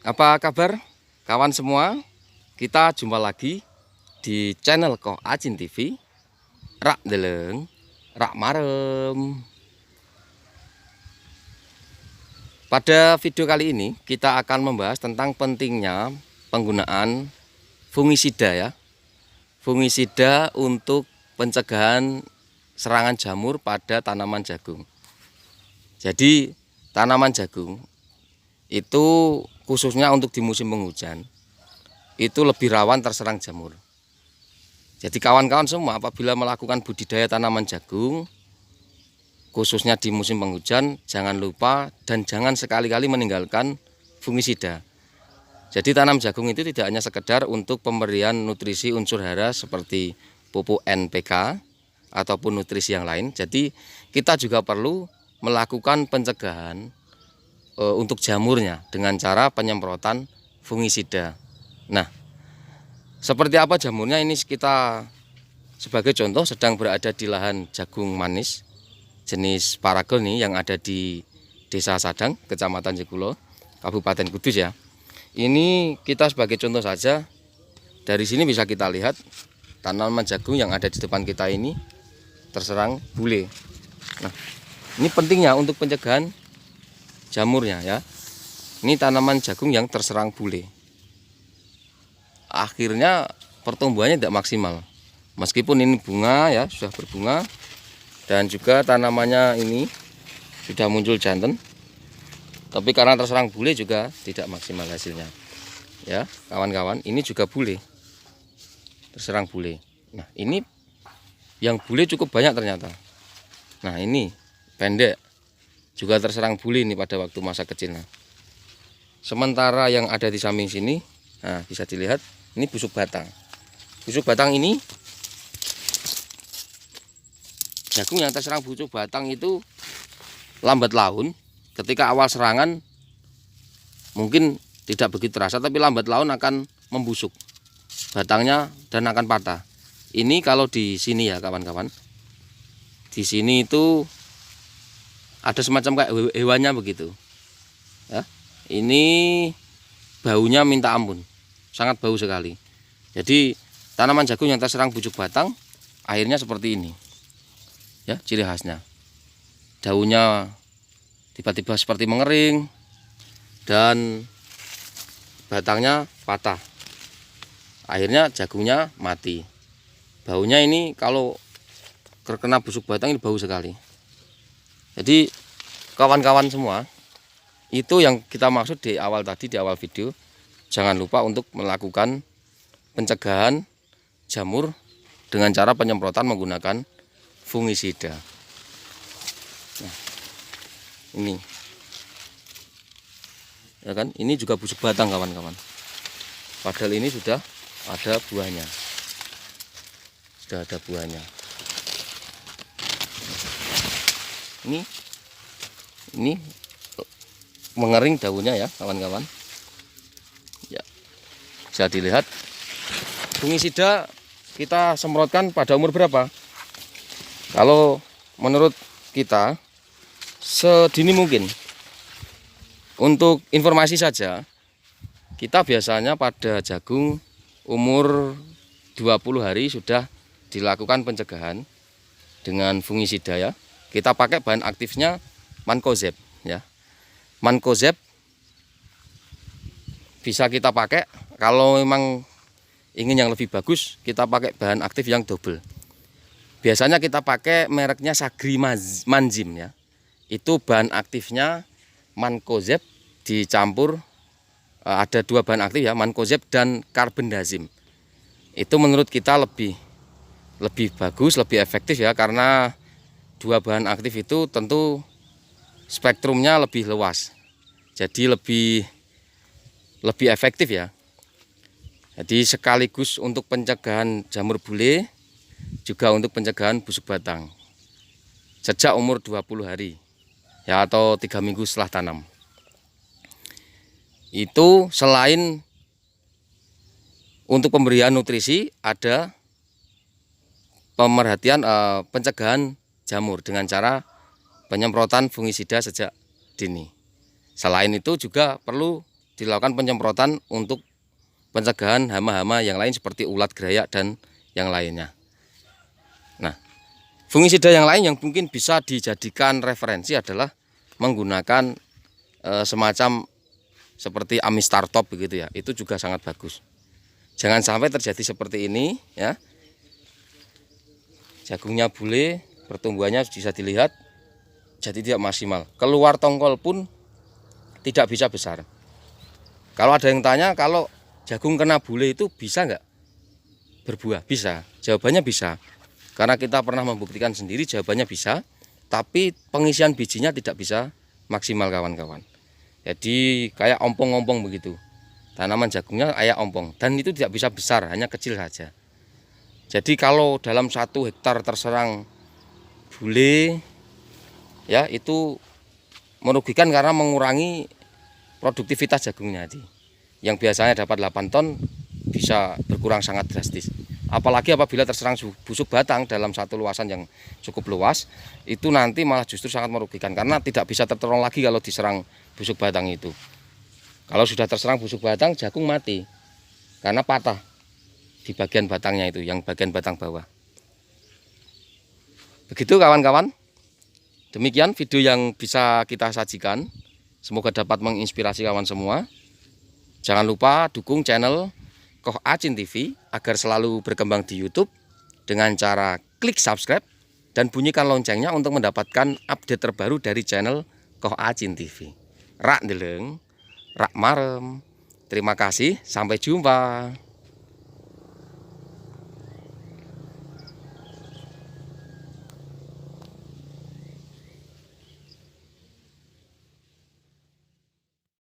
Apa kabar kawan semua? Kita jumpa lagi di channel Ko Acin TV. Rak deleng, rak marem. Pada video kali ini kita akan membahas tentang pentingnya penggunaan fungisida ya. Fungisida untuk pencegahan serangan jamur pada tanaman jagung. Jadi tanaman jagung itu khususnya untuk di musim penghujan itu lebih rawan terserang jamur. Jadi kawan-kawan semua apabila melakukan budidaya tanaman jagung khususnya di musim penghujan, jangan lupa dan jangan sekali-kali meninggalkan fungisida. Jadi tanam jagung itu tidak hanya sekedar untuk pemberian nutrisi unsur hara seperti pupuk NPK ataupun nutrisi yang lain. Jadi kita juga perlu melakukan pencegahan untuk jamurnya dengan cara penyemprotan fungisida. Nah, seperti apa jamurnya ini kita sebagai contoh sedang berada di lahan jagung manis jenis paragon nih yang ada di Desa Sadang, Kecamatan Jekulo, Kabupaten Kudus ya. Ini kita sebagai contoh saja, dari sini bisa kita lihat tanaman jagung yang ada di depan kita ini terserang bule. Nah, ini pentingnya untuk pencegahan jamurnya ya. Ini tanaman jagung yang terserang bule. Akhirnya pertumbuhannya tidak maksimal. Meskipun ini bunga ya, sudah berbunga dan juga tanamannya ini sudah muncul jantan. Tapi karena terserang bule juga tidak maksimal hasilnya. Ya, kawan-kawan, ini juga bule. Terserang bule. Nah, ini yang bule cukup banyak ternyata. Nah, ini pendek juga terserang bule ini pada waktu masa kecilnya. Sementara yang ada di samping sini, nah bisa dilihat ini busuk batang. Busuk batang ini jagung yang terserang busuk batang itu lambat laun. Ketika awal serangan mungkin tidak begitu terasa, tapi lambat laun akan membusuk batangnya dan akan patah. Ini kalau di sini ya kawan-kawan. Di sini itu ada semacam kayak hewannya begitu. Ya, ini baunya minta ampun, sangat bau sekali. Jadi tanaman jagung yang terserang busuk batang akhirnya seperti ini. Ya, ciri khasnya. Daunnya tiba-tiba seperti mengering dan batangnya patah. Akhirnya jagungnya mati. Baunya ini kalau terkena busuk batang ini bau sekali. Jadi kawan-kawan semua, itu yang kita maksud di awal tadi, di awal video. Jangan lupa untuk melakukan pencegahan jamur dengan cara penyemprotan menggunakan fungisida. Nah, ini ya kan, ini juga busuk batang kawan-kawan. Padahal ini sudah ada buahnya, sudah ada buahnya. Ini mengering daunnya ya kawan-kawan. Ya, bisa dilihat. Fungisida kita semprotkan pada umur berapa? Kalau menurut kita sedini mungkin. Untuk informasi saja, kita biasanya pada jagung umur 20 hari sudah dilakukan pencegahan dengan fungisida ya. Kita pakai bahan aktifnya Mancozeb ya. Mancozeb bisa kita pakai kalau memang ingin yang lebih bagus, kita pakai bahan aktif yang double. Biasanya kita pakai mereknya Sagri Manzim ya. Itu bahan aktifnya Mancozeb dicampur ada dua bahan aktif ya, Mancozeb dan Carbendazim. Itu menurut kita lebih bagus, lebih efektif ya, karena dua bahan aktif itu tentu spektrumnya lebih luas. Jadi lebih efektif ya. Jadi sekaligus untuk pencegahan jamur bule, juga untuk pencegahan busuk batang sejak umur 20 hari ya, atau 3 minggu setelah tanam. Itu selain untuk pemberian nutrisi, ada pemerhatian pencegahan jamur dengan cara penyemprotan fungisida sejak dini. Selain itu juga perlu dilakukan penyemprotan untuk pencegahan hama-hama yang lain seperti ulat gerayak dan yang lainnya. Nah, fungisida yang lain yang mungkin bisa dijadikan referensi adalah menggunakan semacam seperti Amistartop begitu ya. Itu juga sangat bagus. Jangan sampai terjadi seperti ini ya. Jagungnya bule, pertumbuhannya bisa dilihat jadi tidak maksimal. Keluar tongkol pun tidak bisa besar. Kalau ada yang tanya, kalau jagung kena bule itu bisa nggak berbuah? Bisa. Jawabannya bisa. Karena kita pernah membuktikan sendiri, jawabannya bisa. Tapi pengisian bijinya tidak bisa maksimal kawan-kawan. Jadi kayak ompong-ompong begitu. Tanaman jagungnya kayak ompong. Dan itu tidak bisa besar, hanya kecil saja. Jadi kalau dalam 1 hektar terserang bule, ya itu merugikan karena mengurangi produktivitas jagungnya. Yang biasanya dapat 8 ton bisa berkurang sangat drastis. Apalagi apabila terserang busuk batang dalam satu luasan yang cukup luas, itu nanti malah justru sangat merugikan karena tidak bisa tertolong lagi kalau diserang busuk batang itu. Kalau sudah terserang busuk batang, jagung mati karena patah di bagian batangnya itu, yang bagian batang bawah. Begitu kawan-kawan. Demikian video yang bisa kita sajikan. Semoga dapat menginspirasi kawan semua. Jangan lupa dukung channel Koh Acin TV agar selalu berkembang di YouTube dengan cara klik subscribe dan bunyikan loncengnya untuk mendapatkan update terbaru dari channel Koh Acin TV. Rak ndeleng, rak marem. Terima kasih, sampai jumpa.